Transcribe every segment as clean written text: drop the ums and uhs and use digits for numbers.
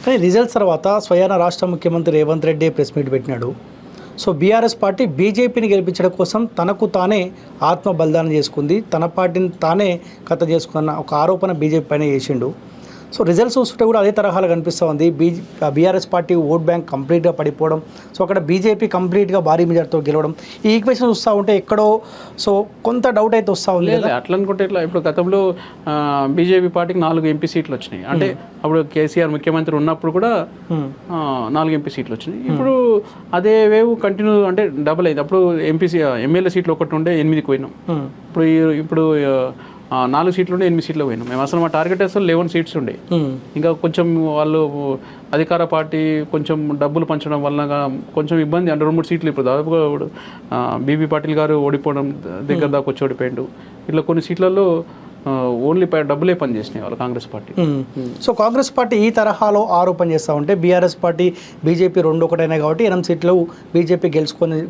కానీ రిజల్ట్స్ తర్వాత స్వయాన రాష్ట్ర ముఖ్యమంత్రి రేవంత్ రెడ్డి ప్రెస్ మీట్ పెట్టినాడు. సో బీఆర్ఎస్ పార్టీ బీజేపీని గెలిపించడం కోసం తనకు తానే ఆత్మ బలిదానం చేసుకుంది, తన పార్టీని తానే కథ చేసుకున్న ఒక ఆరోపణ బీజేపీ పైన చేసిండు. సో రిజల్ట్స్ చూస్తుంటే కూడా అదే తరహాలో కనిపిస్తూ ఉంది. బీఆర్ఎస్ పార్టీ ఓట్ బ్యాంక్ కంప్లీట్గా పడిపోవడం, సో అక్కడ బీజేపీ కంప్లీట్గా భారీ మెజార్టీతో గెలవడం, ఈ ఈక్వేషన్ చూస్తూ ఉంటే ఎక్కడో సో కొంత డౌట్ అయితే వస్తూ ఉంది. అట్లా అనుకుంటే ఇట్లా ఇప్పుడు గతంలో బీజేపీ పార్టీకి 4 ఎంపీ సీట్లు వచ్చినాయి. అంటే అప్పుడు కేసీఆర్ ముఖ్యమంత్రి ఉన్నప్పుడు కూడా 4 ఎంపీ సీట్లు వచ్చినాయి. ఇప్పుడు అదే వేవ్ కంటిన్యూ అంటే డబుల్ అయింది. అప్పుడు ఎమ్మెల్యే సీట్లు ఒకటి ఉండే 8కి పోయినాం. ఇప్పుడు 4 సీట్లు ఉండే 8 సీట్లు పోయినాం. మేము అసలు మా టార్గెట్ అసలు 11 సీట్స్ ఉండే. ఇంకా కొంచెం వాళ్ళు అధికార పార్టీ కొంచెం డబ్బులు పంచడం వల్ల కొంచెం ఇబ్బంది అంటే 2-3 సీట్లు ఇప్పుడు దాదాపుగా బీబీ పాటిల్ గారు ఓడిపోవడం దగ్గర దాకా వచ్చి ఓడిపోయాడు. ఇట్లా కొన్ని సీట్లలో ఓన్లీ డబ్బులే పనిచేసినాయి వాళ్ళు Congress party. So Congress party ఈ తరహాలో ఆరోపణ చేస్తూ ఉంటే బీఆర్ఎస్ పార్టీ బీజేపీ 2 ఒకటైనా కాబట్టి 8 సీట్లు బీజేపీ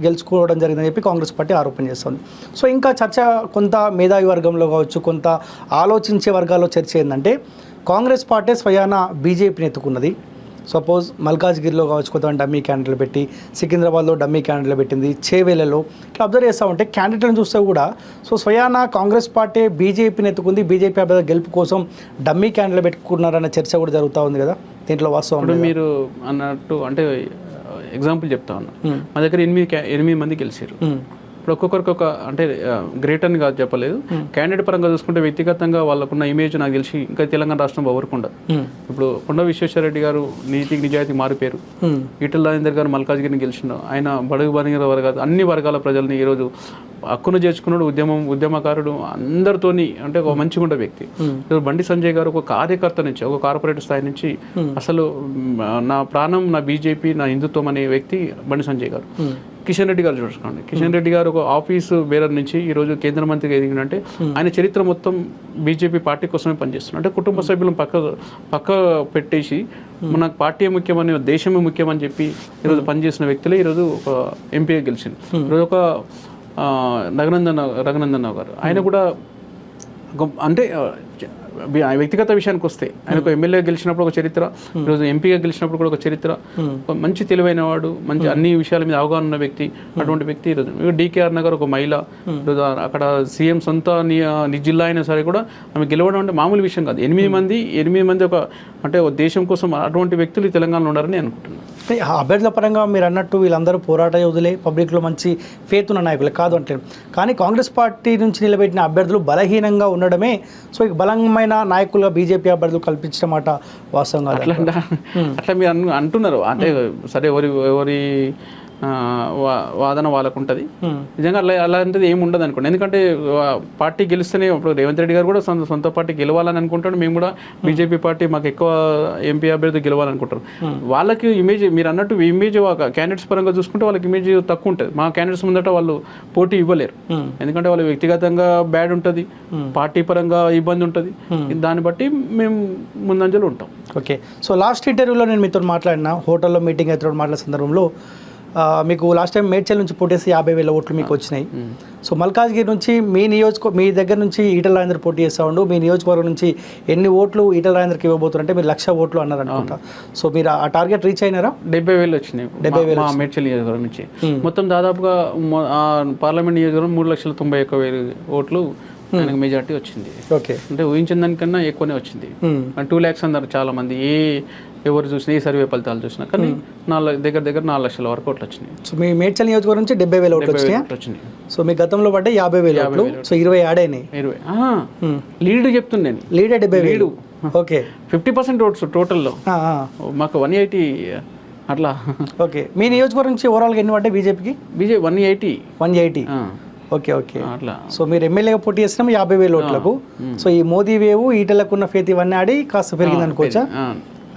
గెలుచుకోవడం జరిగిందని చెప్పి కాంగ్రెస్ పార్టీ ఆరోపణ చేస్తుంది. సో ఇంకా చర్చ కొంత మేధావి వర్గంలో కావచ్చు, కొంత ఆలోచించే వర్గాల్లో చర్చ ఏంటంటే కాంగ్రెస్ పార్టీ స్వయాన బీజేపీని ఎత్తుకున్నది. సపోజ్ మల్కాజ్గిరిలో కావచ్చు కొంతమంది డమ్మీ క్యాండిడేట్లు పెట్టి, సికింద్రాబాద్లో డమ్మీ క్యాండిడేట్లు పెట్టింది, చేవేలలో ఇట్లా అబ్జర్వ్ చేస్తూ ఉంటే క్యాండిడేట్లను చూస్తే కూడా సో స్వయాన కాంగ్రెస్ పార్టీ బీజేపీని ఎత్తుకుంది, బీజేపీ అభ్యర్థి గెలుపు కోసం డమ్మీ క్యాండిడేట్లు పెట్టుకున్నారన్న చర్చ కూడా జరుగుతూ ఉంది కదా. దీంట్లో వాస్తవం మీరు అన్నట్టు అంటే ఎగ్జాంపుల్ చెప్తా ఉన్నా, మా దగ్గర 8 మంది గెలిచారు. ఇప్పుడు ఒక్కొక్కరికి ఒక అంటే గ్రేట్ అని కాదు చెప్పలేదు, క్యాండిడేట్ పరంగా చూసుకుంటే వ్యక్తిగతంగా వాళ్ళకున్న ఇమేజ్ నాకు తెలిసి ఇంకా తెలంగాణ రాష్ట్రం ఎవరికి. ఇప్పుడు కొండ విశ్వేశ్వరరెడ్డి గారు నీతికి నిజాయితీ మారిపోయారు. ఈటల రాజేందర్ గారు మల్కాజ్గిరిని గెలిచిండు. ఆయన బడుగు బలిగిన వర్గాలు అన్ని వర్గాల ప్రజల్ని ఈరోజు హక్కును చేర్చుకున్నాడు. ఉద్యమకారుడు అందరితోని అంటే ఒక మంచిగా ఉండే వ్యక్తి. బండి సంజయ్ గారు ఒక కార్యకర్త నుంచి ఒక కార్పొరేట్ స్థాయి నుంచి అసలు నా ప్రాణం నా బీజేపీ నా హిందుత్వం అనే వ్యక్తి బండి సంజయ్ గారు. కిషన్ రెడ్డి గారు చూసుకోండి, కిషన్ రెడ్డి గారు ఒక ఆఫీసు బేరర్ నుంచి ఈరోజు కేంద్ర మంత్రిగా ఎదిగినంటే ఆయన చరిత్ర మొత్తం బీజేపీ పార్టీ కోసమే పనిచేస్తున్నారు. అంటే కుటుంబ సభ్యులను పక్క పెట్టేసి మన పార్టీ ముఖ్యమని దేశమే ముఖ్యమని చెప్పి ఈరోజు పనిచేసిన వ్యక్తులే ఈరోజు ఒక ఎంపీగా గెలిచింది. ఈరోజు ఒక రఘునందన్ గారు ఆయన కూడా అంటే వ్యక్తిగత విషయానికి వస్తే ఆయనకు ఎమ్మెల్యే గెలిచినప్పుడు ఒక చరిత్ర, ఈరోజు ఎంపీగా గెలిచినప్పుడు కూడా ఒక చరిత్ర. మంచి తెలివైన వాడు, మంచి అన్ని విషయాల మీద అవగాహన ఉన్న వ్యక్తి. అటువంటి వ్యక్తి ఈరోజు డీకేఆర్ నగర్ ఒక మహిళ, ఈరోజు అక్కడ సీఎం సొంత జిల్లా అయినా సరే కూడా ఆమె గెలవడం అంటే మామూలు విషయం కాదు. 8 మంది ఒక అంటే దేశం కోసం అటువంటి వ్యక్తులు తెలంగాణలో ఉన్నారని అనుకుంటున్నాను. అభ్యర్థుల పరంగా మీరు అన్నట్టు వీళ్ళందరూ పోరాట యోధులే, పబ్లిక్లో మంచి ఫేత్ ఉన్న నాయకులే కాదు అంటే, కానీ కాంగ్రెస్ పార్టీ నుంచి నిలబెట్టిన అభ్యర్థులు బలహీనంగా ఉండడమే సో బలమైన నాయకులుగా బీజేపీ అభ్యర్థులు కల్పించడం మాట వాస్తవం కాదు. అట్లా మీరు అంటున్నారు అంటే సరే ఎవరి వాదన వాళ్ళకు ఉంటుంది. నిజంగా అలాంటిది ఏమి ఉండదు అనుకోండి. ఎందుకంటే పార్టీ గెలిస్తేనే ఇప్పుడు రేవంత్ రెడ్డి గారు కూడా సొంత పార్టీ గెలవాలని అనుకుంటాడు. మేము కూడా బీజేపీ పార్టీ మాకు ఎక్కువ ఎంపీ అభ్యర్థి గెలవాలనుకుంటారు. వాళ్ళకి ఇమేజ్ మీరు అన్నట్టు ఇమేజ్ క్యాండిడేట్స్ పరంగా చూసుకుంటే వాళ్ళకి ఇమేజ్ తక్కువ ఉంటుంది. మా క్యాండిడేట్స్ ముందట వాళ్ళు పోటీ ఇవ్వలేరు. ఎందుకంటే వాళ్ళు వ్యక్తిగతంగా బ్యాడ్ ఉంటుంది, పార్టీ పరంగా ఇబ్బంది ఉంటుంది. దాన్ని బట్టి మేము ముందంజలో ఉంటాం. ఓకే. సో లాస్ట్ ఇంటర్వ్యూలో నేను మీతో మాట్లాడిన హోటల్లో మీటింగ్ అయితే మాట్లాడే సందర్భంలో మీకు లాస్ట్ టైం మేడ్చల్ నుంచి పోటీ చేసి 50,000 ఓట్లు మీకు వచ్చినాయి. సో మల్కాజ్గిరి నుంచి మీ దగ్గర నుంచి ఈటల రాజేందర్ పోటీ చేస్తూ ఉండు, మీ నియోజకవర్గం నుంచి ఎన్ని ఓట్లు ఈటల రాజేందర్కి ఇవ్వబోతున్నారంటే మీరు 1,00,000 ఓట్లు అన్నారు అనుకుంటా. సో మీరు ఆ టార్గెట్ రీచ్ అయినారా? 70,000 వచ్చినాయి. 70,000 మేడ్చల్ నియోజకవర్గం నుంచి మొత్తం దాదాపుగా పార్లమెంట్ నియోజకవర్గం 3,91,000 ఓట్లు ఆయనకు మెజార్టీ వచ్చింది. ఓకే. అంటే ఊహించిన దానికన్నా ఎక్కువనే వచ్చింది. 2 lakhs అన్నారు చాలా మంది, ఎవరు చూసినా ఏ సర్వే ఫలితాలు చూసినా. కానీ దగ్గర 4 లక్షల వరకు ఓట్లు వచ్చినాయి. సో మీ మేడ్చల్ నియోజకవర్గం నుంచి 70,000 ఓట్లు వచ్చినాయి. సో మీ గతంలో పడ్డ 50,000 ఓట్లు, సో 20 యాడ్ అయినాయి. 20 లీడ్ చెప్తుంది నేను, లీడ్ 70,000. ఓకే. 50% ఓట్స్ టోటల్లో మాకు 180 అట్లా. ఓకే. మీ నియోజకవర్గం నుంచి ఓవరాల్గా ఎన్ని పడ్డాయి బీజేపీకి? 180. ఓకే. అట్లా. సో మీరు ఎమ్మెల్యేగా పోటీ చేసినా 50,000 ఓట్లకు. సో ఈ మోదీ వేవు ఈటలకున్న ఫేత్ ఇవన్నీ ఆడి కాస్త పెరిగింది అనుకోవచ్చా?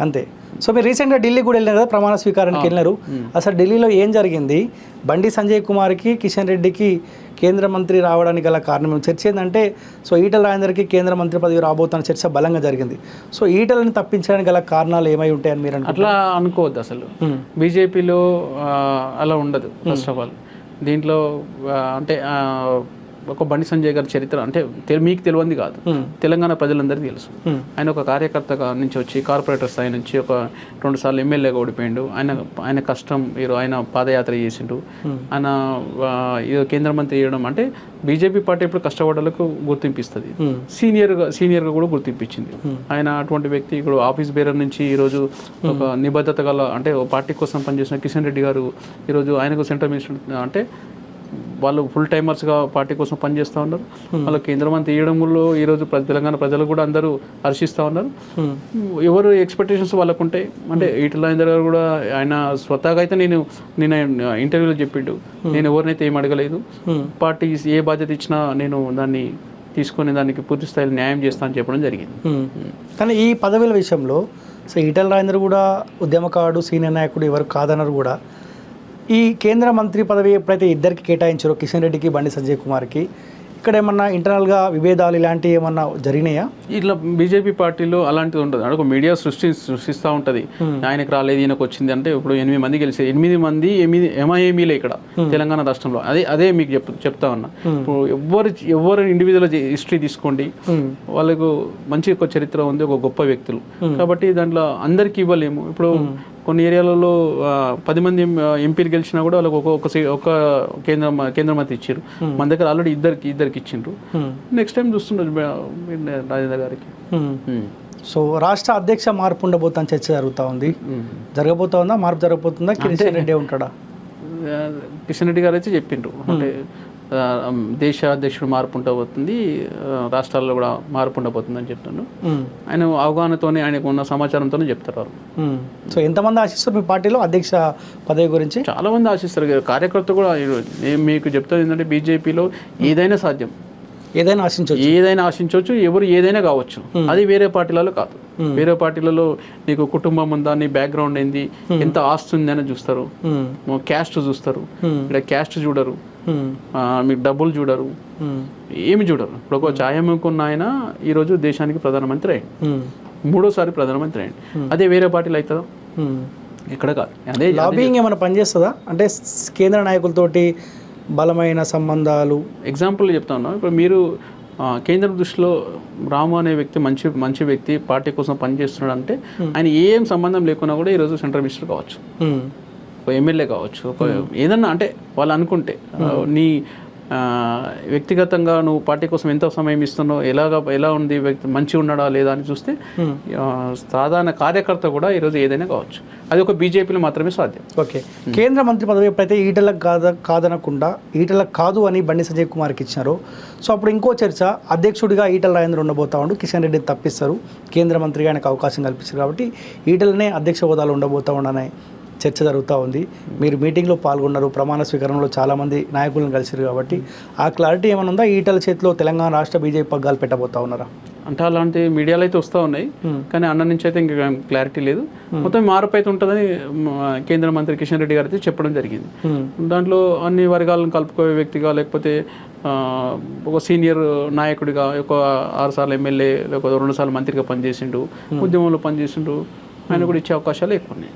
అంతే. సో మీరు రీసెంట్గా ఢిల్లీ కూడా వెళ్ళినారు కదా, ప్రమాణ స్వీకారానికి వెళ్ళినారు. అసలు ఢిల్లీలో ఏం జరిగింది? బండి సంజయ్ కుమార్కి, కిషన్ రెడ్డికి కేంద్ర మంత్రి రావడానికి గల కారణం చర్చ ఏంటంటే సో ఈటల రాజేందర్కి కేంద్ర మంత్రి పదవి రాబోతున్న చర్చ బలంగా జరిగింది. సో ఈటలను తప్పించడానికి గల కారణాలు ఏమై ఉంటాయని మీరు అట్లా అనుకోవద్దు. అసలు బీజేపీలో అలా ఉండదు. ఫస్ట్ ఆఫ్ ఆల్ దీంట్లో అంటే ఒక బండి సంజయ్ గారి చరిత్ర అంటే మీకు తెలియంది కాదు, తెలంగాణ ప్రజలందరికీ తెలుసు. ఆయన ఒక కార్యకర్తగా నుంచి వచ్చి కార్పొరేటర్ స్థాయి నుంచి ఒక 2 సార్లు ఎమ్మెల్యేగా ఓడిపోయిండు. ఆయన కష్టం ఆయన పాదయాత్ర చేసిండు. ఆయన కేంద్ర మంత్రి చేయడం అంటే బీజేపీ పార్టీ ఇప్పుడు కష్టపడ్డలకు గుర్తింపు ఇస్తుంది, సీనియర్గా కూడా గుర్తింపించింది. ఆయన అటువంటి వ్యక్తి ఇప్పుడు ఆఫీస్ బేరర్ నుంచి ఈరోజు ఒక నిబద్ధత గల అంటే పార్టీ కోసం పనిచేసిన కిషన్ రెడ్డి గారు ఈరోజు ఆయనకు సెంట్రల్ మినిస్టర్ అంటే వాళ్ళు ఫుల్ టైమర్స్గా పార్టీ కోసం పనిచేస్తూ ఉన్నారు. వాళ్ళ కేంద్ర మంత్రి ఇవ్వడంలో ఈరోజు తెలంగాణ ప్రజలు కూడా అందరూ హర్షిస్తూ ఉన్నారు. ఎవరు ఎక్స్పెక్టేషన్స్ వాళ్ళకు ఉంటాయి. అంటే ఈటల రాజేందర్ గారు కూడా ఆయన స్వతహాగా అయితే నేను ఇంటర్వ్యూలో చెప్పిండు, నేను ఎవరినైతే ఏం అడగలేదు, పార్టీ ఏ బాధ్యత ఇచ్చినా నేను దాన్ని తీసుకొని దానికి పూర్తి స్థాయిలో న్యాయం చేస్తా అని చెప్పడం జరిగింది. కానీ ఈ పదవుల విషయంలో సో ఈటల రాజేందర్ కూడా ఉద్యమకారుడు, సీనియర్ నాయకుడు, ఎవరు కాదన్నారు కూడా ఈ కేంద్ర మంత్రి పదవి ఎప్పుడైతే ఇద్దరికి కేటాయించారో కిషన్ రెడ్డికి, బండి సంజయ్ కుమార్కి, ఇక్కడ ఏమన్నా ఇంటర్నల్గా విభేదాలు ఇలాంటివి ఏమన్నా జరిగినాయా? ఇట్లా బీజేపీ పార్టీలో అలాంటిది ఉంటుంది. అంటే ఒక మీడియా సృష్టిస్తూ ఉంటుంది, ఆయనకు రాలేదు ఈయనకు వచ్చింది అంటే. ఇప్పుడు 8 మంది గెలిచారు, 8 మంది ఎంఐఎంఈలే ఇక్కడ తెలంగాణ రాష్ట్రంలో. అదే మీకు చెప్తా ఉన్నా. ఇప్పుడు ఎవరు ఇండివిజువల్ హిస్టరీ తీసుకోండి, వాళ్ళకు మంచి ఒక చరిత్ర ఉంది, ఒక గొప్ప వ్యక్తులు. కాబట్టి దాంట్లో అందరికీ ఇవ్వలేము. ఇప్పుడు కొన్ని ఏరియాలలో 10 మంది ఎంపీలు గెలిచినా కూడా వాళ్ళకి ఒక కేంద్ర మంత్రి ఇచ్చారు. మన దగ్గర ఆల్రెడీ ఇద్దరికి ఇచ్చిండ్రు. నెక్స్ట్ టైం చూస్తుండొచ్చు రాజేంద్ర గారికి. సో రాష్ట్ర అధ్యక్ష మార్పు ఉండబోతుందని చర్చ జరుగుతూ ఉంది. జరగబోతా ఉందా? మార్పు జరగబోతుందా? కిషన్ రెడ్డి ఉంటాడా? కిషన్ రెడ్డి గారు అయితే చెప్పిండ్రు, అంటే దేశ అధ్యక్షుడు మార్పు ఉండబోతుంది, రాష్ట్రాల్లో కూడా మార్పు ఉండబోతుంది అని చెప్తున్నాను. ఆయన అవగాహనతోనే, ఆయనకు ఉన్న సమాచారంతోనే చెప్తారు వాళ్ళు. సో ఎంతమంది ఆశిస్తారు మీ పార్టీలో అధ్యక్ష పదవి గురించి? చాలా మంది ఆశిస్తారు. కార్యకర్తలు కూడా నేను మీకు చెప్తాను ఏంటంటే బీజేపీలో ఏదైనా సాధ్యం, ఏదైనా ఆశించవచ్చు, ఎవరు ఏదైనా కావచ్చు. అది వేరే పార్టీలలో కాదు. వేరే పార్టీలలో నీకు కుటుంబం ఉందా, నీ బ్యాక్గ్రౌండ్ ఏంది, ఎంత ఆస్తి ఉంది అని చూస్తారు, క్యాస్ట్ చూస్తారు. ఇక్కడ క్యాస్ట్ చూడరు, మీకు డబ్బులు చూడరు, ఏమి చూడరు. ఇప్పుడు ఒక ఛాయాముకున్న ఆయన ఈరోజు దేశానికి ప్రధానమంత్రి అయ్యింది, 3వ సారి ప్రధానమంత్రి అయ్యింది. అదే వేరే పార్టీలు అవుతుందా? ఇక్కడ కాదు. అదే లాబింగ్ ఏమైనా పనిచేస్తుందా? అంటే కేంద్ర నాయకులతోటి బలమైన సంబంధాలు. ఎగ్జాంపుల్ చెప్తా ఉన్నాం. ఇప్పుడు మీరు కేంద్ర దృష్టిలో రాము అనే వ్యక్తి మంచి వ్యక్తి, పార్టీ కోసం పనిచేస్తున్నాడు అంటే ఆయన ఏం సంబంధం లేకున్నా కూడా ఈరోజు సెంట్రల్ మినిస్టర్ కావచ్చు, ఒక ఎమ్మెల్యే కావచ్చు, ఒక ఏదన్నా అంటే వాళ్ళు అనుకుంటే. నీ వ్యక్తిగతంగా నువ్వు పార్టీ కోసం ఎంత సమయం ఇస్తున్నావు, ఎలా ఉంది వ్యక్తి, మంచిగా ఉన్నాడా లేదా అని చూస్తే సాధారణ కార్యకర్త కూడా ఈరోజు ఏదైనా కావచ్చు. అది ఒక బీజేపీలో మాత్రమే సాధ్యం. ఓకే, కేంద్ర మంత్రి పదవి ఎప్పుడైతే ఈటలకు కాదనకుండా ఈటలకు కాదు అని బండి సంజయ్ కుమార్కి ఇచ్చినారు. సో అప్పుడు ఇంకో చర్చ, అధ్యక్షుడిగా ఈటల రాజేందర్ ఉండబోతా ఉండు, కిషన్ రెడ్డిని తప్పిస్తారు, కేంద్ర మంత్రిగా ఆయనకు అవకాశం కల్పిస్తారు కాబట్టి ఈటలనే అధ్యక్ష హోదాలో ఉండబోతా ఉండనే చర్చ జరుగుతూ ఉంది. మీరు మీటింగ్లో పాల్గొన్నారు, ప్రమాణ స్వీకరణలో చాలామంది నాయకులను కలిసారు కాబట్టి ఆ క్లారిటీ ఏమైనా ఉందా? ఈటల చేతిలో తెలంగాణ రాష్ట్ర బీజేపీ పగ్గాలు పెట్టబోతా ఉన్నారా? అంటే అలాంటి మీడియాలో అయితే వస్తూ ఉన్నాయి, కానీ అన్న నుంచి అయితే ఇంకా క్లారిటీ లేదు. మొత్తం మార్పు అయితే ఉంటుందని కేంద్ర మంత్రి కిషన్ రెడ్డి గారు అయితే చెప్పడం జరిగింది. దాంట్లో అన్ని వర్గాలను కలుపుకోయే వ్యక్తిగా, లేకపోతే ఒక సీనియర్ నాయకుడిగా, ఒక 6 సార్లు ఎమ్మెల్యే, లేకపోతే 2 సార్లు మంత్రిగా పనిచేసిండు, ఉద్యమంలో పనిచేసిండు, ఆయన కూడా ఇచ్చే అవకాశాలు ఎక్కువ ఉన్నాయి.